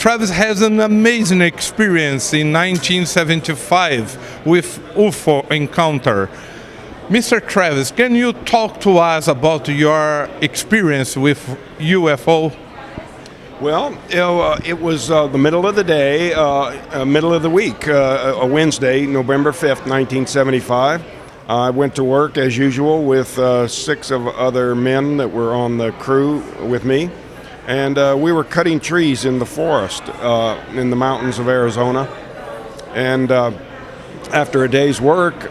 Travis has an amazing experience in 1975 with UFO encounter. Mr. Travis, can you talk to us about your experience with UFO? Well, it was the middle of the day, middle of the week, a Wednesday, November 5th, 1975. I went to work as usual with 6 of other men that were on the crew with me. And we were cutting trees in the forest in the mountains of Arizona. And after a day's work,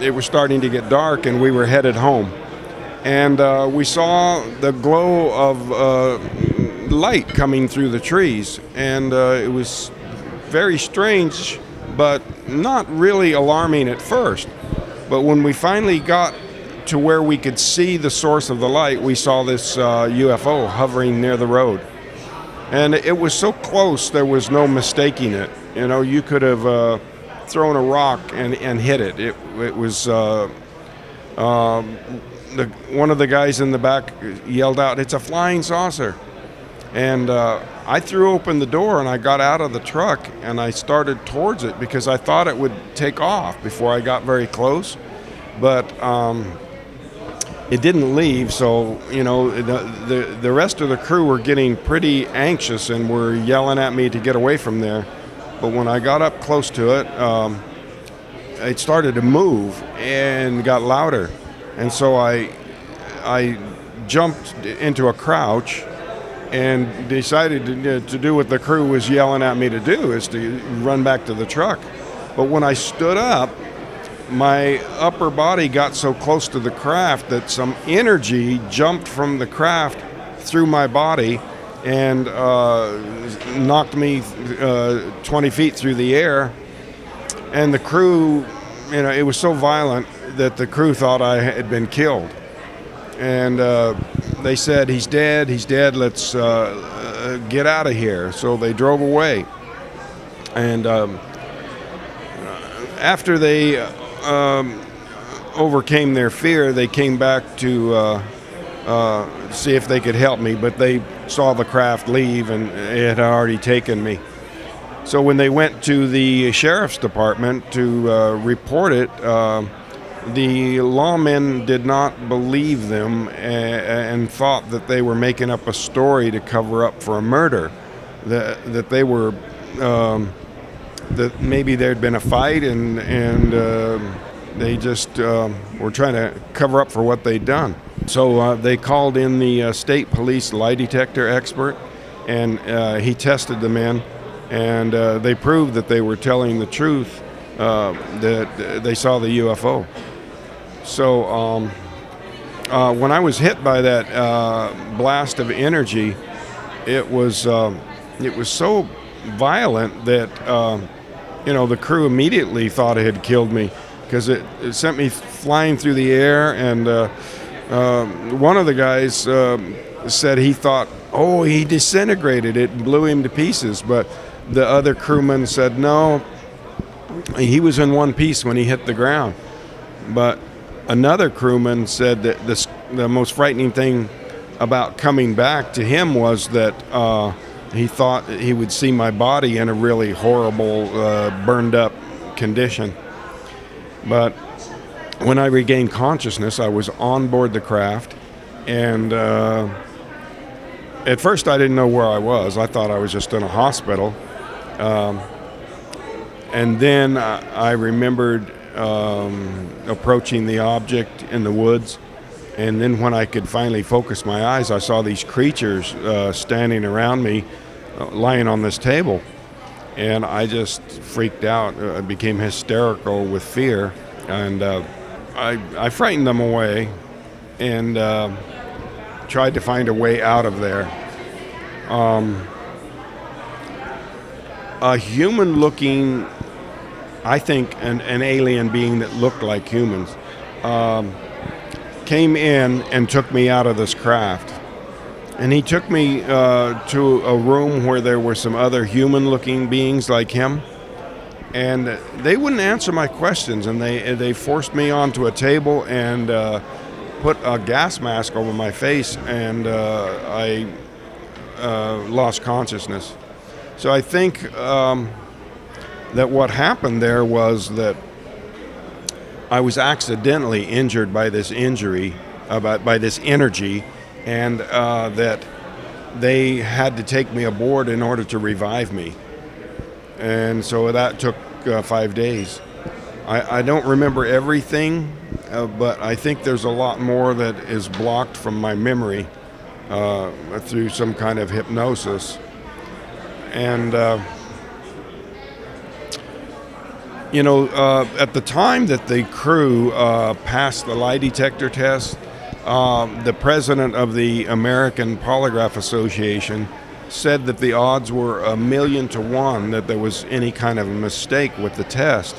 it was starting to get dark and we were headed home. And we saw the glow of light coming through the trees, and it was very strange, but not really alarming at first. But when we finally got to where we could see the source of the light, we saw this UFO hovering near the road. And it was so close, there was no mistaking it. You know, you could have thrown a rock and hit it. It was, one of the guys in the back yelled out, "It's a flying saucer." And I threw open the door and I got out of the truck and I started towards it because I thought it would take off before I got very close. But it didn't leave, so you know the rest of the crew were getting pretty anxious and were yelling at me to get away from there. But when I got up close to it, it started to move and got louder. And so I jumped into a crouch and decided to do what the crew was yelling at me to do, is to run back to the truck. But when I stood up, my upper body got so close to the craft that some energy jumped from the craft through my body and knocked me 20 feet through the air. And the crew, you know, it was so violent that the crew thought I had been killed. And they said, he's dead, let's get out of here. So they drove away. And after they overcame their fear, they came back to see if they could help me, but they saw the craft leave and it had already taken me. So when they went to the sheriff's department to report it, the lawmen did not believe them and thought that they were making up a story to cover up for a murder, that they were that maybe there'd been a fight and they just were trying to cover up for what they'd done. So they called in the state police lie detector expert, and he tested the men, and they proved that they were telling the truth, that they saw the UFO. So when I was hit by that blast of energy, it was so violent that you know, the crew immediately thought it had killed me, because it sent me flying through the air. And one of the guys said he thought, oh, he disintegrated, it blew him to pieces. But the other crewman said no, he was in one piece when he hit the ground. But another crewman said that the most frightening thing about coming back to him was that he thought he would see my body in a really horrible, burned up condition. But when I regained consciousness, I was on board the craft, and at first I didn't know where I was. I thought I was just in a hospital. And then I remembered approaching the object in the woods, and then when I could finally focus my eyes, I saw these creatures standing around me, lying on this table, and I just freaked out. I became hysterical with fear, and I frightened them away and tried to find a way out of there. A human-looking, I think an alien being that looked like humans, came in and took me out of this craft. And he took me to a room where there were some other human-looking beings like him. And they wouldn't answer my questions, and they forced me onto a table and put a gas mask over my face, and I lost consciousness. So I think that what happened there was that I was accidentally injured by this injury, by this energy, and that they had to take me aboard in order to revive me. And so that took 5 days. I don't remember everything, but I think there's a lot more that is blocked from my memory through some kind of hypnosis. And, at the time that the crew passed the lie detector test, the president of the American Polygraph Association said that the odds were 1,000,000 to 1 that there was any kind of a mistake with the test.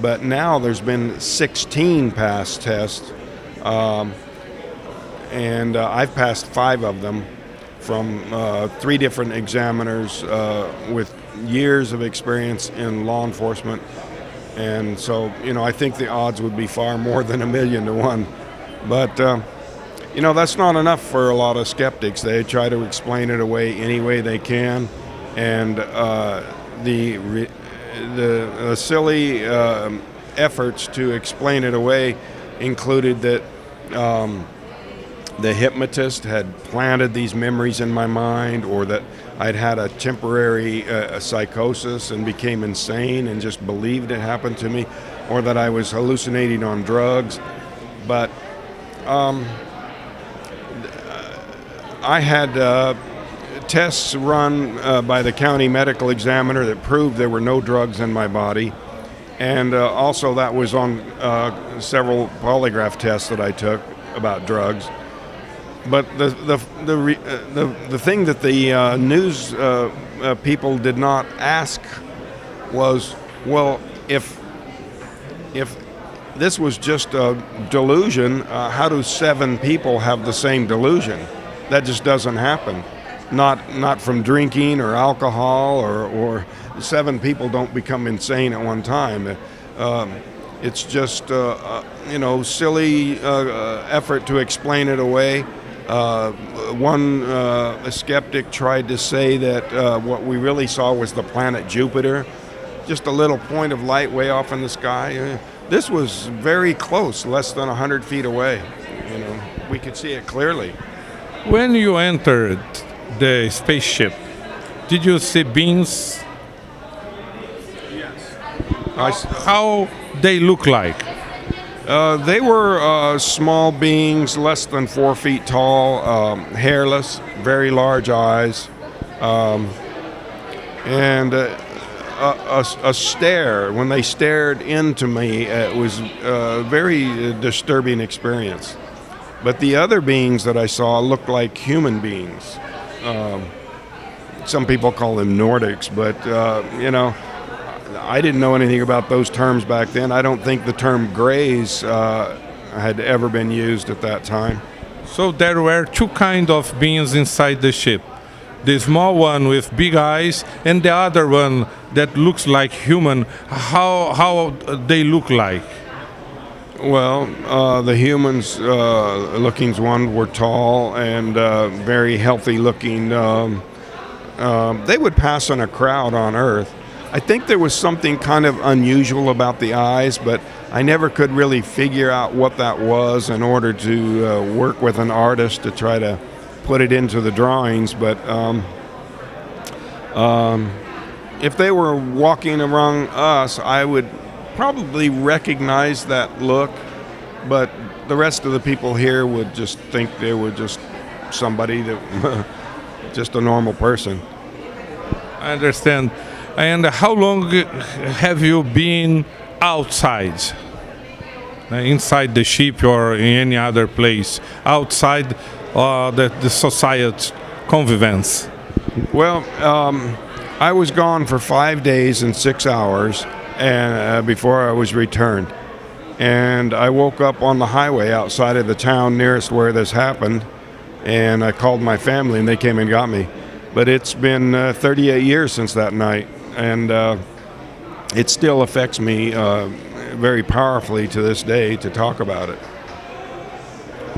But now there's been 16 past tests, and I've passed 5 of them from 3 different examiners with years of experience in law enforcement. And so, I think the odds would be far more than 1,000,000 to 1. But, that's not enough for a lot of skeptics. They try to explain it away any way they can. And the silly efforts to explain it away included that the hypnotist had planted these memories in my mind, or that I'd had a temporary psychosis and became insane and just believed it happened to me, or that I was hallucinating on drugs. But I had tests run by the county medical examiner that proved there were no drugs in my body, and also that was on several polygraph tests that I took about drugs. But the thing that the news people did not ask was, well, if this was just a delusion, how do 7 people have the same delusion? That just doesn't happen. Not from drinking or alcohol, or 7 people don't become insane at one time. It's just silly effort to explain it away. One skeptic tried to say that what we really saw was the planet Jupiter, just a little point of light way off in the sky. This was very close, less than 100 feet away. We could see it clearly. When you entered the spaceship, did you see beings? Yes. How they look like? They were small beings, less than 4 feet tall, hairless, very large eyes, and a stare. When they stared into me, it was a very disturbing experience. But the other beings that I saw looked like human beings. Some people call them Nordics, but I didn't know anything about those terms back then. I don't think the term grays had ever been used at that time. So there were 2 kinds of beings inside the ship. The small one with big eyes, and the other one that looks like human. How they look like? Well, the humans looking ones were tall and very healthy looking. They would pass in a crowd on Earth. I think there was something kind of unusual about the eyes, but I never could really figure out what that was in order to work with an artist to try to put it into the drawings. But if they were walking around us, I would probably recognize that look, but the rest of the people here would just think they were just somebody that just a normal person. I understand. And how long have you been outside? Inside the ship or in any other place? Outside the society convivence? Well, I was gone for 5 days and 6 hours and before I was returned. And I woke up on the highway outside of the town nearest where this happened, and I called my family and they came and got me. But it's been 38 years since that night, and it still affects me very powerfully to this day to talk about it.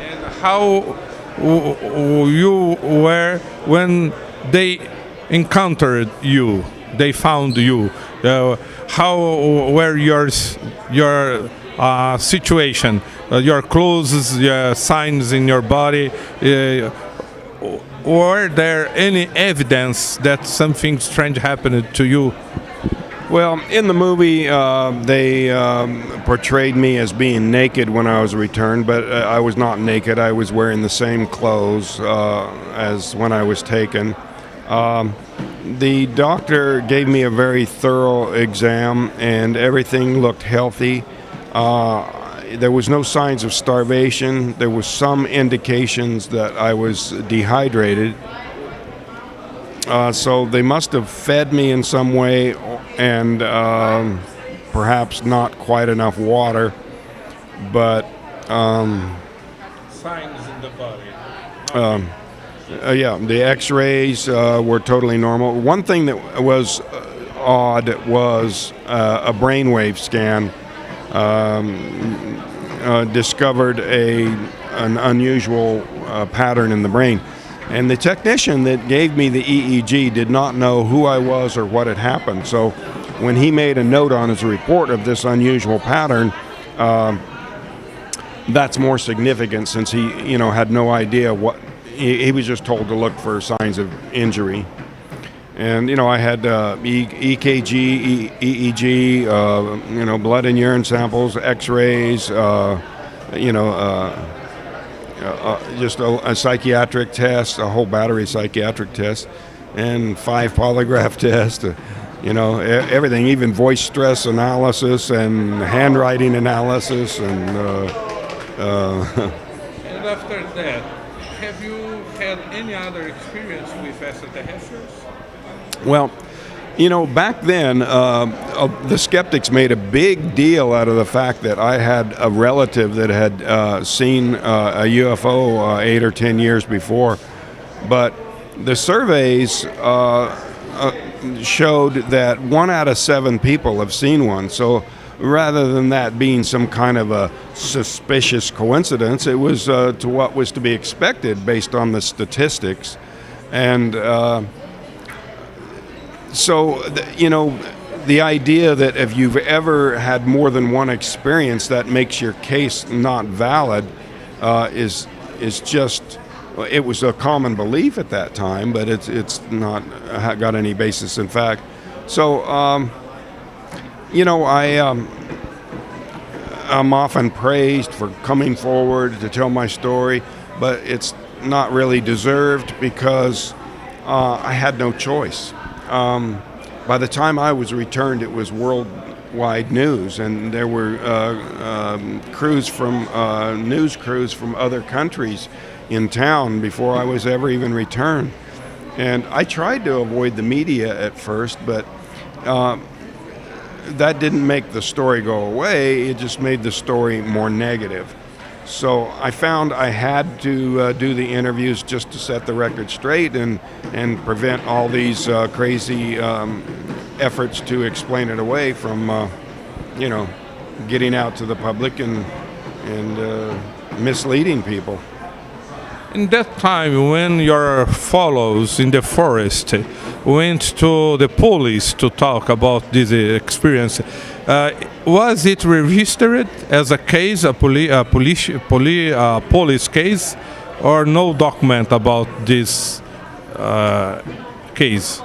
And how you were when they encountered you, they found you, how were your situation, your clothes, your signs in your body, were there any evidence that something strange happened to you? Well, in the movie, they portrayed me as being naked when I was returned, but I was not naked. I was wearing the same clothes as when I was taken. The doctor gave me a very thorough exam, and everything looked healthy. There was no signs of starvation. There was some indications that I was dehydrated. So they must have fed me in some way, and perhaps not quite enough water. But Signs in the body. yeah, the X-rays were totally normal. One thing that was odd was a brainwave scan discovered an unusual pattern in the brain. And the technician that gave me the EEG did not know who I was or what had happened. So when he made a note on his report of this unusual pattern, that's more significant, since he, had no idea what. He was just told to look for signs of injury. And, I had EKG, EEG, blood and urine samples, X-rays, just a psychiatric test, a whole battery of psychiatric tests, and 5 polygraph tests, everything, even voice stress analysis and handwriting analysis. And And after that, have you had any other experience with extraterrestrials? Well, back then, the skeptics made a big deal out of the fact that I had a relative that had seen a UFO 8 or 10 years before. But the surveys showed that 1 out of 7 people have seen one. So rather than that being some kind of a suspicious coincidence, it was to what was to be expected based on the statistics. And so, the idea that if you've ever had more than one experience, that makes your case not valid is just, it was a common belief at that time, but it's not got any basis in fact. So, I'm often praised for coming forward to tell my story, but it's not really deserved because I had no choice. By the time I was returned, it was worldwide news, and there were news crews from other countries in town before I was ever even returned. And I tried to avoid the media at first, but that didn't make the story go away. It just made the story more negative. So I found I had to do the interviews just to set the record straight and prevent all these crazy efforts to explain it away from, getting out to the public and misleading people. In that time, when your fellows in the forest went to the police to talk about this experience, was it registered as a case, a police case, or no document about this case?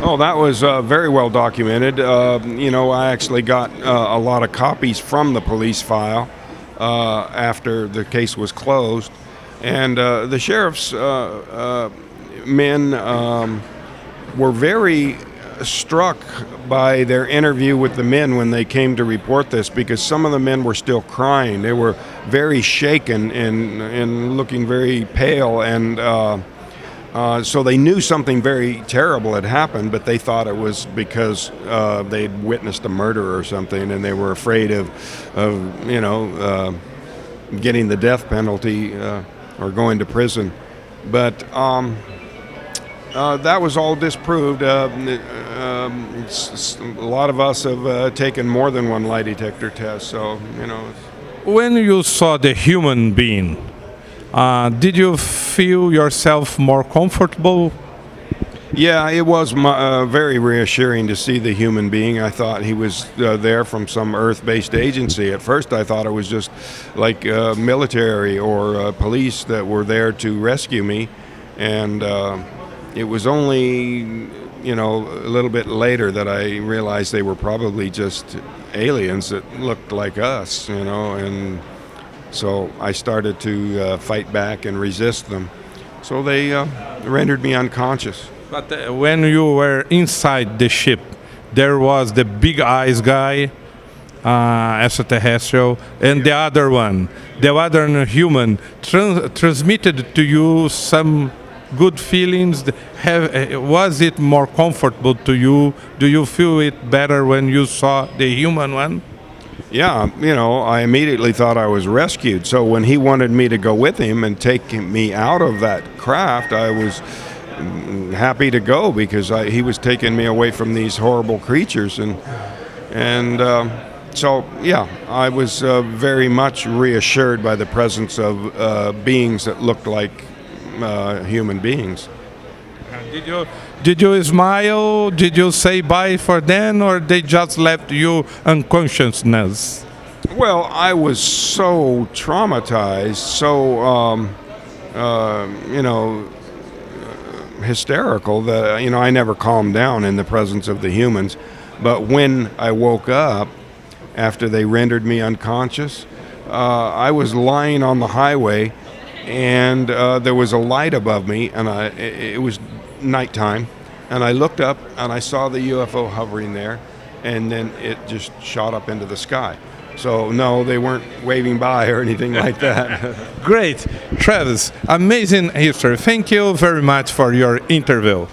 Oh, that was very well documented. I actually got a lot of copies from the police file after the case was closed. And the sheriff's men were very struck by their interview with the men when they came to report this, because some of the men were still crying. They were very shaken and looking very pale, and so they knew something very terrible had happened, but they thought it was because they'd witnessed a murder or something, and they were afraid of getting the death penalty or going to prison. But that was all disproved. A lot of us have taken more than one lie detector test, so, When you saw the human being, did you feel yourself more comfortable? Yeah, it was very reassuring to see the human being. I thought he was there from some Earth-based agency. At first, I thought it was just like military or police that were there to rescue me, and it was only, you know, a little bit later that I realized they were probably just aliens that looked like us, you know, and so I started to fight back and resist them. So they rendered me unconscious. But when you were inside the ship, there was the big eyes guy, extraterrestrial, and the other one, the other human, transmitted to you some good feelings. Was it more comfortable to you? Do you feel it better when you saw the human one? Yeah, you know, I immediately thought I was rescued. So when he wanted me to go with him and take me out of that craft, I was happy to go because he was taking me away from these horrible creatures, and so yeah, I was very much reassured by the presence of beings that looked like human beings. Did you smile? Did you say bye for them, or they just left you unconsciousness? Well, I was so traumatized, so you know, hysterical that, you know, I never calmed down in the presence of the humans. But when I woke up after they rendered me unconscious, I was lying on the highway, and there was a light above me, and it was nighttime, and I looked up and I saw the UFO hovering there, and then it just shot up into the sky. So no, they weren't waving by or anything like that. Great. Travis, amazing history. Thank you very much for your interview.